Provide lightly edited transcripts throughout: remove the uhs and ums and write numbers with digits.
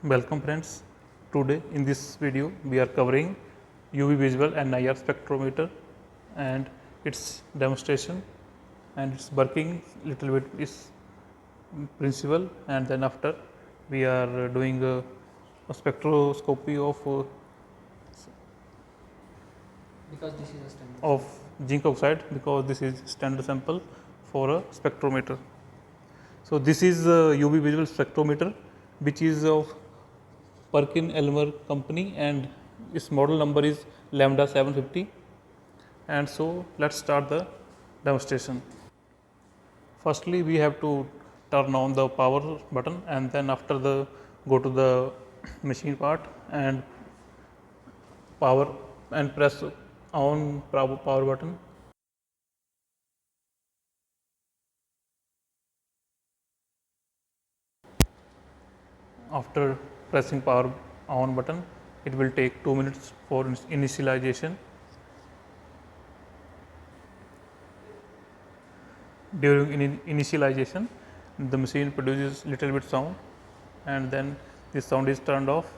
Welcome friends. Today in this video we are covering UV visual NIR spectrometer and its demonstration and its working little bit is principle, and then after we are doing a spectroscopy because this is a standard of zinc oxide because this is standard sample for a spectrometer. So this is a UV visual spectrometer which is of Perkin-Elmer company and its model number is lambda 750. And so let's start the demonstration. Firstly we have to turn on the power button, and then after the go to the machine part and power and press on power button. After pressing power on button, it will take 2 minutes for initialization. During initialization, the machine produces little bit sound, and then this sound is turned off.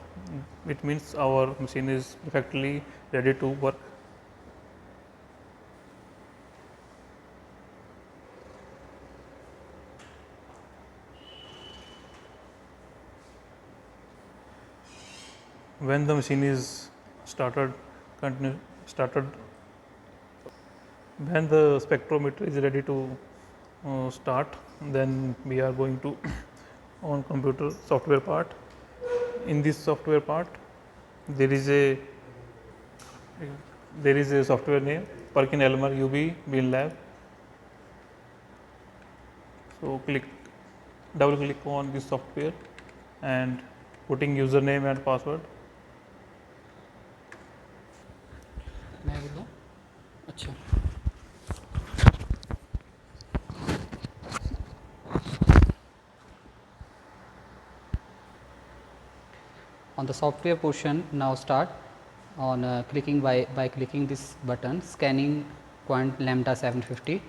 It means our machine is perfectly ready to work. When the machine is started, when the spectrometer is ready to start, then we are going to on computer software part. In this software part, there is a software name Perkin-Elmer UV WinLab. So double click on this software and putting username and password. मैं बोलूँ अच्छा on the software portion. Now start on clicking by clicking this button, scanning quant lambda 750.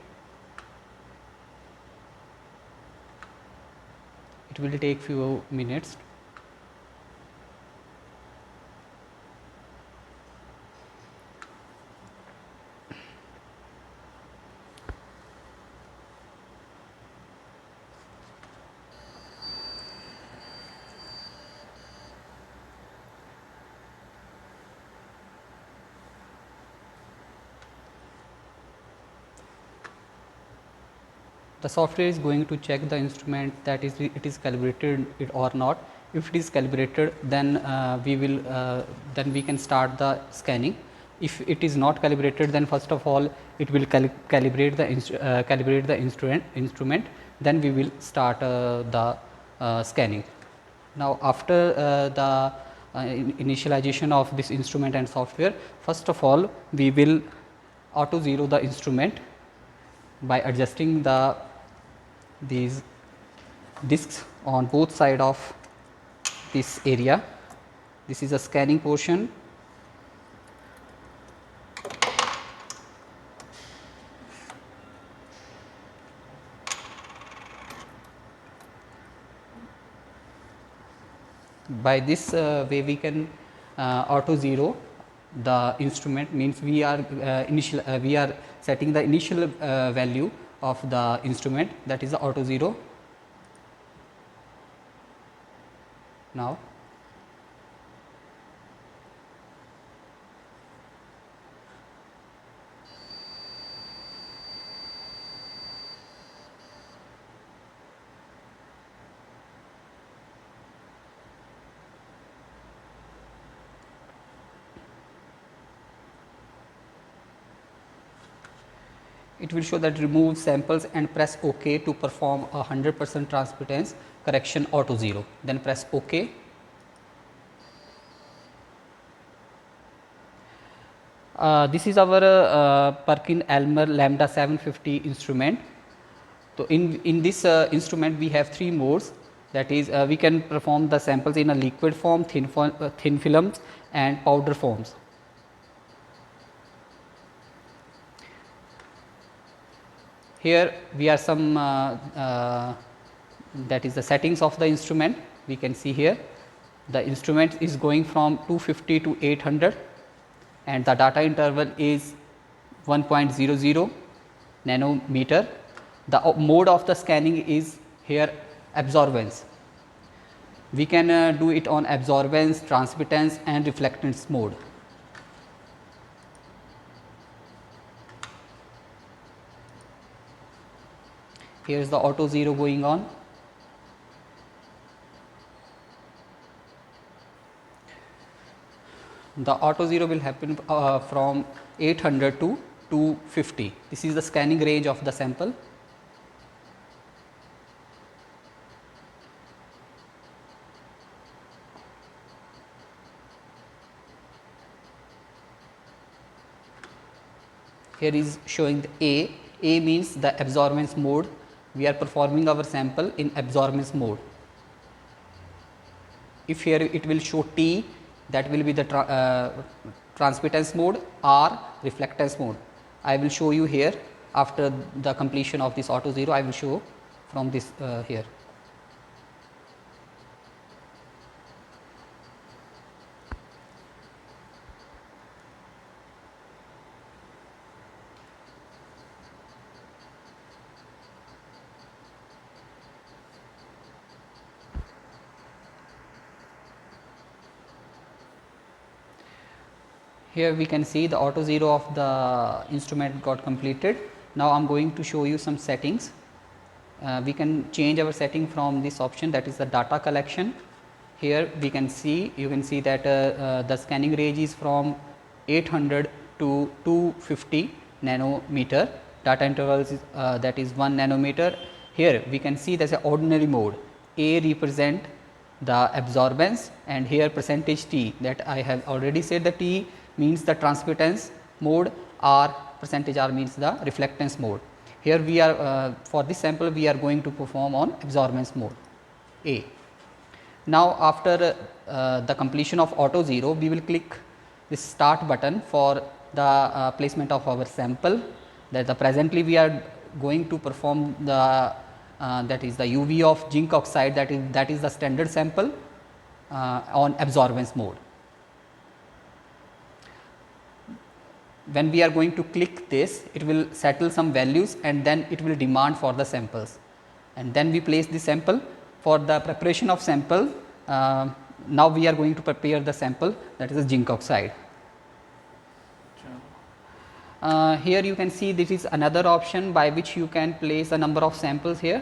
It will take few minutes. The software is going to check the instrument that is it is calibrated it or not. If it is calibrated, then then we can start the scanning. If it is not calibrated, then first of all it will calibrate the instrument. Then we will start the scanning. Now after the initialization of this instrument and software, first of all we will auto zero the instrument by adjusting these discs on both side of this area. This is a scanning portion. By this way we can auto zero the instrument, means we are we are setting the initial value of the instrument, that is the auto zero. Now it will show that remove samples and press OK to perform a 100% transmittance correction auto zero. Then press OK. This is our Perkin-Elmer lambda 750 instrument. So in this instrument we have 3 modes, that is we can perform the samples in a liquid form, thin films and powder forms. Here we are some that is the settings of the instrument, we can see here. The instrument is going from 250 to 800 and the data interval is 1.00 nanometer. The mode of the scanning is here absorbance. We can do it on absorbance, transmittance and reflectance mode. Here is the auto zero going on. The auto zero will happen from 800 to 250. This is the scanning range of the sample. Here is showing the A. A means the absorbance mode. We are performing our sample in absorbance mode. If here it will show T, that will be the transmittance mode or reflectance mode. I will show you here after the completion of this auto zero. I will show from this here. Here we can see the auto zero of the instrument got completed. Now I am going to show you some settings. We can change our setting from this option, that is the data collection. Here we can see, you can see that the scanning range is from 800 to 250 nanometer. Data intervals is, that is 1 nanometer. Here we can see there is an ordinary mode. A represent the absorbance and here percentage T, that I have already said the T means the transmittance mode, or percentage R means the reflectance mode. Here we are for this sample we are going to perform on absorbance mode A. Now after the completion of auto zero, we will click this start button for the placement of our sample. That the presently we are going to perform the that is the UV of zinc oxide, that is the standard sample on absorbance mode. When we are going to click this, it will settle some values and then it will demand for the samples, and then we place the sample. For the preparation of sample, now we are going to prepare the sample, that is the zinc oxide. Here you can see this is another option by which you can place a number of samples here.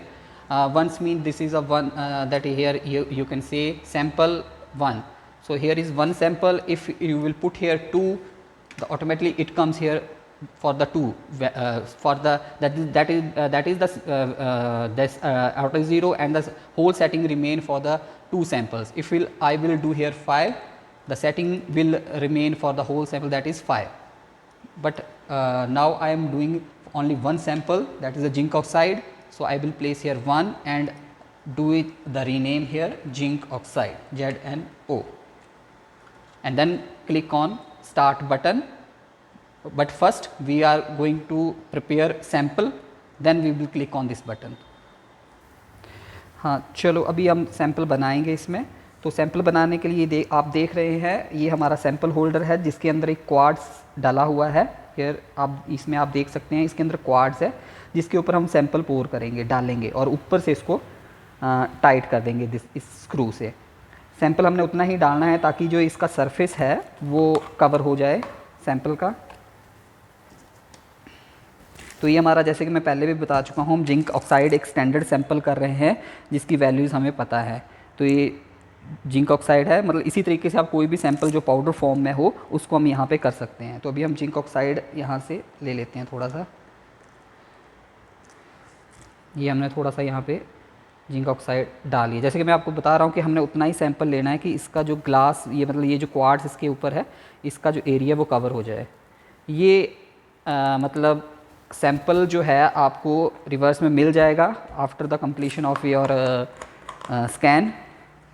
Once mean this is a one, that here you can say sample 1. So here is one sample. If you will put here 2, automatically it comes here for the 2 for the that is the this auto zero, and the whole setting remain for the 2 samples. If I will do here 5, the setting will remain for the whole sample, that is 5. But now I am doing only one sample, that is the zinc oxide. So I will place here 1 and do it the rename here zinc oxide ZNO, and then click on start button. But first we are going to prepare sample, then we will click on this button. हाँ चलो अभी हम sample बनाएंगे इसमें। तो sample बनाने के लिए आप देख रहे हैं ये हमारा सैंपल होल्डर है जिसके अंदर एक क्वार्ट्स डाला हुआ है। फिर आप इसमें आप देख सकते हैं इसके अंदर क्वार्ट्स है जिसके ऊपर हम सैंपल पोर करेंगे, डालेंगे और ऊपर से इसको टाइट कर देंगे इस स्क्रू से। सैंपल हमने उतना ही डालना है ताकि जो इसका सरफेस है वो कवर हो जाए सैंपल का। तो ये हमारा, जैसे कि मैं पहले भी बता चुका हूँ, हम जिंक ऑक्साइड एक स्टैंडर्ड सैंपल कर रहे हैं जिसकी वैल्यूज़ हमें पता है। तो ये जिंक ऑक्साइड है, मतलब इसी तरीके से आप कोई भी सैंपल जो पाउडर फॉर्म में हो उसको हम यहाँ पे कर सकते हैं। तो अभी हम जिंक ऑक्साइड यहाँ से ले लेते हैं थोड़ा सा। ये हमने थोड़ा सा यहाँ पे जिंक ऑक्साइड डालिए। जैसे कि मैं आपको बता रहा हूँ कि हमने उतना ही सैंपल लेना है कि इसका जो ग्लास, ये मतलब ये जो क्वार्ट्स इसके ऊपर है, इसका जो एरिया वो कवर हो जाए। ये मतलब सैंपल जो है आपको रिवर्स में मिल जाएगा after the completion of your scan.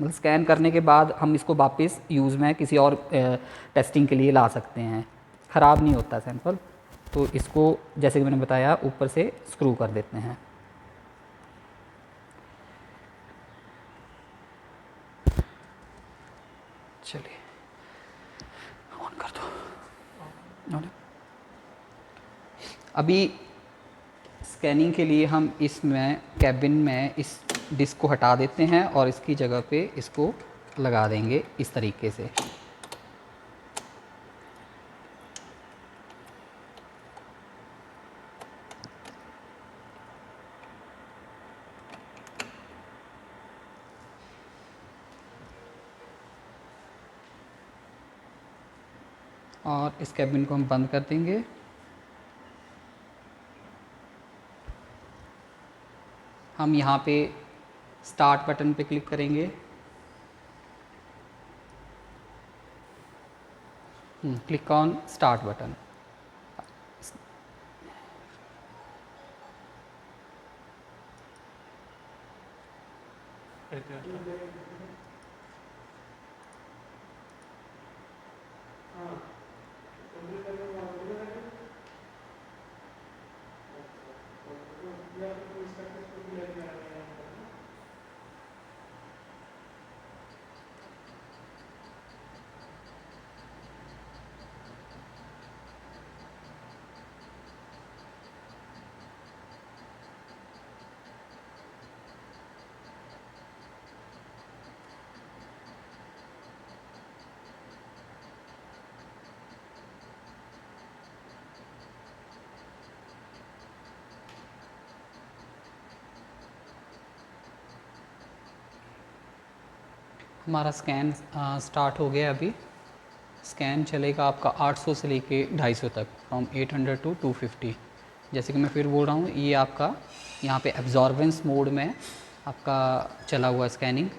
मतलब स्कैन करने के बाद हम इसको वापस यूज़ में किसी और टेस्टिंग के लिए ला सकते हैं, ख़राब नहीं होता सैंपल। तो इसको जैसे कि मैंने बताया ऊपर से स्क्रू कर देते हैं। अभी स्कैनिंग के लिए हम इसमें कैबिन में इस डिस्क को हटा देते हैं और इसकी जगह पे इसको लगा देंगे इस तरीके से। और इस कैबिन को हम बंद कर देंगे। हम यहाँ पे स्टार्ट बटन पे क्लिक करेंगे। Click on start button. हमारा स्कैन स्टार्ट हो गया। अभी स्कैन चलेगा आपका 800 से लेके 250 तक, फ्रॉम 800 टू 250। जैसे कि मैं फिर बोल रहा हूँ, ये आपका यहाँ पे एब्जॉर्बेंस मोड में आपका चला हुआ स्कैनिंग।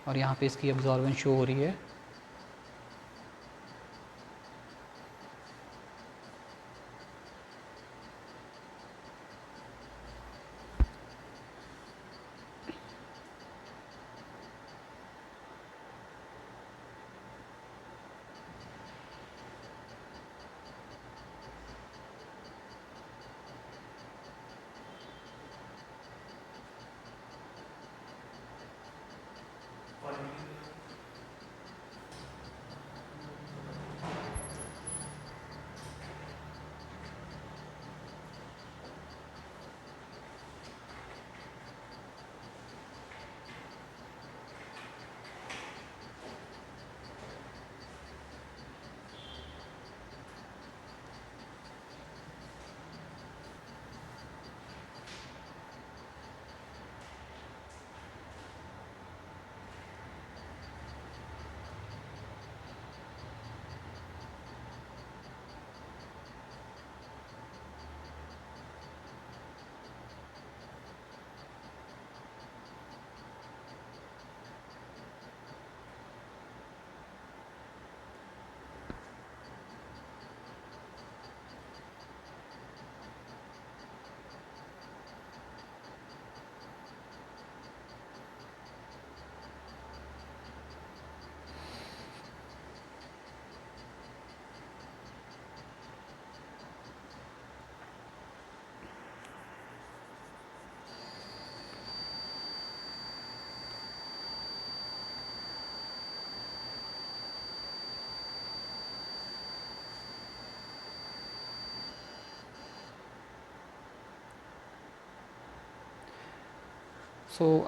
और यहाँ पे इसकी एब्जॉर्बेंस शो हो रही है।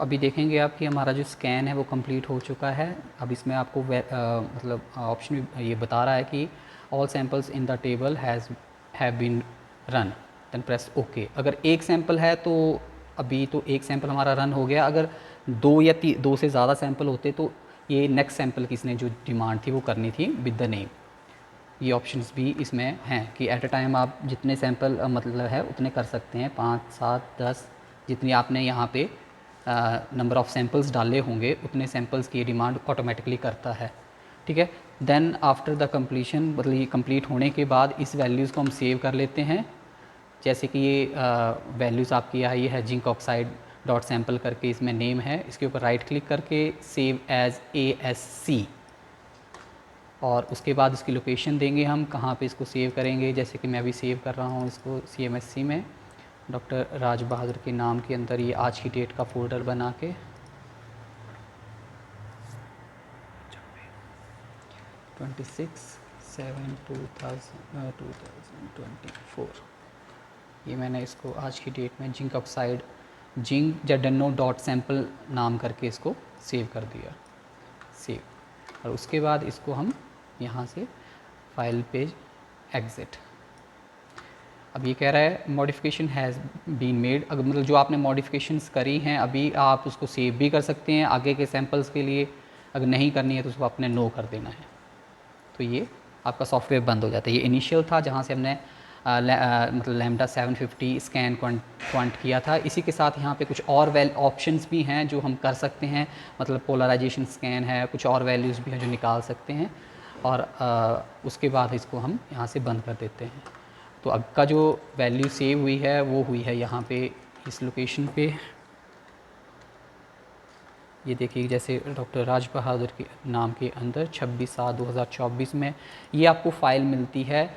अभी देखेंगे आप कि हमारा जो स्कैन है वो कंप्लीट हो चुका है। अब इसमें आपको मतलब ऑप्शन ये बता रहा है कि all samples in the table have been run, then press okay. अगर एक सैंपल है तो अभी तो एक सैंपल हमारा रन हो गया। अगर दो से ज़्यादा सैंपल होते तो ये नेक्स्ट सैंपल की इसने जो डिमांड थी वो करनी थी विद द नेम। ये ऑप्शंस भी इसमें हैं कि एट अ टाइम आप जितने सैंपल मतलब है उतने कर सकते हैं, 5, 7, 10 जितनी आपने यहाँ पे नंबर ऑफ़ सैंपल्स डाले होंगे उतने सैंपल्स की डिमांड ऑटोमेटिकली करता है। ठीक है। देन आफ्टर द कंप्लीशन, मतलब ये कंप्लीट होने के बाद इस वैल्यूज़ को हम सेव कर लेते हैं। जैसे कि ये वैल्यूज़ आपकी आई है जिंक ऑक्साइड डॉट सैम्पल करके, इसमें नेम है। इसके ऊपर राइट क्लिक करके सेव एज ASC, और उसके बाद इसकी लोकेशन देंगे हम कहाँ पे इसको सेव करेंगे। जैसे कि मैं अभी सेव कर रहा हूँ इसको CMSC में, डॉक्टर राज बहादुर के नाम के अंदर ये आज की डेट का फ़ोल्डर बना के। 26/7/2024 ये मैंने इसको आज की डेट में जिंक ऑक्साइड जिंक जडेनो डॉट सैम्पल नाम करके इसको सेव कर दिया, सेव। और उसके बाद इसको हम यहाँ से फाइल पेज एग्ज़िट। अब ये कह रहा है मॉडिफिकेशन हैज़ बीन मेड, अगर मतलब जो आपने मॉडिफिकेशंस करी हैं अभी आप उसको सेव भी कर सकते हैं आगे के सैम्पल्स के लिए, अगर नहीं करनी है तो उसको आपने नो कर देना है। तो ये आपका सॉफ्टवेयर बंद हो जाता है। ये इनिशियल था जहाँ से हमने मतलब लैम्डा 750 स्कैन क्वांट किया था। इसी के साथ यहाँ पे कुछ और ऑप्शंस भी हैं जो हम कर सकते हैं, मतलब पोलराइजेशन स्कैन है, कुछ और वैल्यूज़ भी हैं जो निकाल सकते हैं, और उसके बाद इसको हम यहाँ से बंद कर देते हैं। तो अब का जो वैल्यू सेव हुई है वो हुई है यहाँ पे इस लोकेशन पे। ये देखिए जैसे डॉक्टर राज बहादुर के नाम के अंदर 26/7/2024 में ये आपको फ़ाइल मिलती है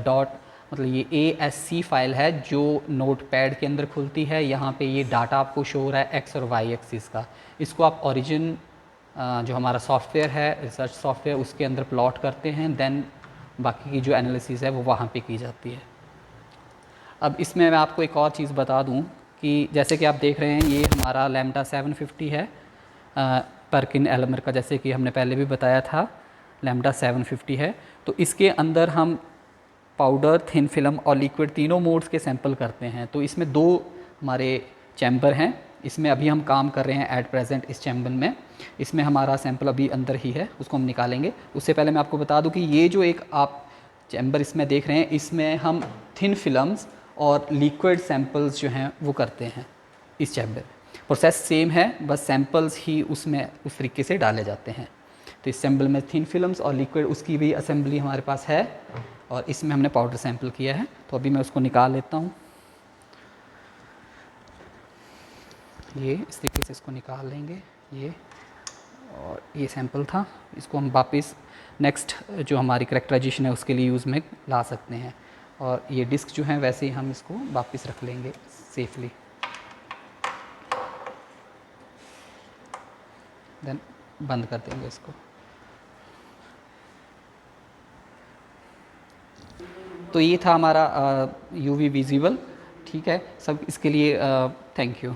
डॉट, मतलब ये ASC फाइल है जो नोटपैड के अंदर खुलती है। यहाँ पे ये डाटा आपको शो हो रहा है एक्स और वाई एक्सिस का। इसको आप ओरिजिन जो हमारा सॉफ्टवेयर है, रिसर्च सॉफ्टवेयर, उसके अंदर प्लॉट करते हैं, देन बाकी की जो एनालिसिस है वो वहाँ पे की जाती है। अब इसमें मैं आपको एक और चीज़ बता दूँ कि जैसे कि आप देख रहे हैं ये हमारा लैम्डा 750 है परकिन एल्मर का, जैसे कि हमने पहले भी बताया था लैम्डा 750 है। तो इसके अंदर हम पाउडर, थिन फिल्म और लिक्विड तीनों मोड्स के सैंपल करते हैं। तो इसमें 2 हमारे चैम्बर हैं, इसमें अभी हम काम कर रहे हैं एट प्रेजेंट इस चैम्बर में। इसमें हमारा सैंपल अभी अंदर ही है, उसको हम निकालेंगे। उससे पहले मैं आपको बता दूं कि ये जो एक आप चैम्बर इसमें देख रहे हैं, इसमें हम थिन फिल्म्स और लिक्विड सैंपल्स जो हैं वो करते हैं इस चैम्बर। प्रोसेस सेम है, बस सैंपल्स ही उसमें उस तरीके से डाले जाते हैं। तो इस सैंपल में थिन फिल्म्स और लिक्विड उसकी भी असेंबली हमारे पास है, और इसमें हमने पाउडर सैंपल किया है। तो अभी मैं उसको निकाल लेता हूँ, ये इस तरीके से इसको निकाल लेंगे ये, और ये सैंपल था, इसको हम वापस नेक्स्ट जो हमारी करेक्टराइजेशन है उसके लिए यूज़ में ला सकते हैं। और ये डिस्क जो है वैसे ही हम इसको वापस रख लेंगे सेफली, देन बंद कर देंगे इसको। तो ये था हमारा UV विजिबल, ठीक है सब। इसके लिए थैंक यू।